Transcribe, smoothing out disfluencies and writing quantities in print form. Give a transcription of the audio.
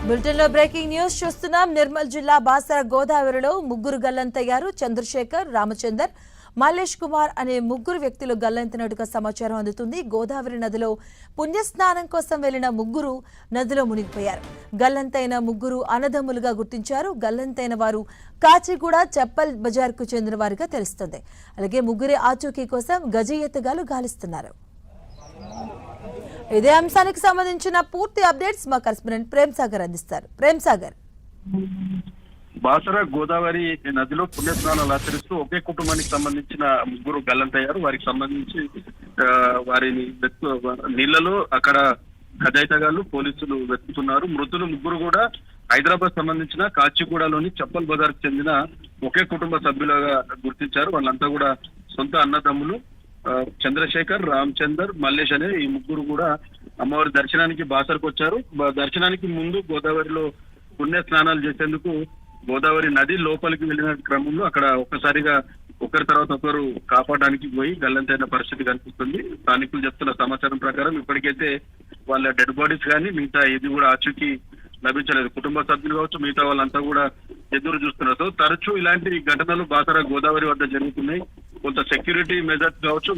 Bulletin లో breaking news చూస్తున్నాం. నిర్మల్ జిల్లా బాసర గోదావరిలో ముగ్గురు గల్లంతయ్యారు. చంద్రశేఖర్, రామచందర్, మల్లేష్ కుమార్ అనే ముగ్గురు వ్యక్తులు గల్లంతైనట్టుగా సమాచారం అందుతుంది. గోదావరి నదిలో పుణ్యస్నానం కోసం వెళ్లిన ముగ్గురు నదిలో మునిగిపోయారు. గల్లంతైన ముగ్గురు అన్నదమ్ములుగా గుర్తించారు. గల్లంతైన వారు కాచిగూడ చప్పల్ బజార్ కు చెందిన వారిగా తెలుస్తుంది. అలాగే ముగ్గురి ఆచూకీ కోసం గజ ఎత్తుగాలు గాలిస్తున్నారు. ఇదే అంశానికి సంబంధించిన పూర్తి అప్డేట్స్ మా కరెస్పాండెంట్ ప్రేమ్ సాగర్ అందిస్తారు. ప్రేమ్ సాగర్, బాసర గోదావరి నదిలో పుణ్యస్నానాలు ఆచరిస్తూ ఒకే కుటుంబానికి సంబంధించిన ముగ్గురు గల్లంతయ్యారు. వారికి సంబంధించి వారిని నీళ్లలో అక్కడ గజాయితగాళ్లు పోలీసులు వెతుకుతున్నారు. మృతులు ముగ్గురు కూడా హైదరాబాద్ సంబంధించిన కాచిగూడలోని చప్పల్ బజార్ కు చెందిన ఒకే కుటుంబ సభ్యులుగా గుర్తించారు. వాళ్ళంతా కూడా సొంత అన్నదమ్ములు. చంద్రశేఖర్, రామచందర్, మల్లేష్ అనే ఈ ముగ్గురు కూడా అమ్మవారి దర్శనానికి బాసరకు వచ్చారు. దర్శనానికి ముందు గోదావరిలో పుణ్య స్నానాలు చేసేందుకు గోదావరి నది లోపలికి వెళ్లిన క్రమంలో అక్కడ ఒక్కసారిగా ఒకరి తర్వాత ఒకరు కాపాడడానికి పోయి గల్లంతైన పరిస్థితి కనిపిస్తుంది. స్థానికులు చెప్తున్న సమాచారం ప్రకారం ఇప్పటికైతే వాళ్ళ డెడ్ బాడీస్ కానీ మిగతా ఇది కూడా ఆచూకీ లభించలేదు. కుటుంబ సభ్యులు కావచ్చు, మిగతా వాళ్ళంతా కూడా ఎదురు చూస్తున్నారు. తరచూ ఇలాంటి ఘటనలు బాసర గోదావరి వద్ద జరుగుతున్నాయి. కొంత సెక్యూరిటీ మెజర్స్ కావచ్చు,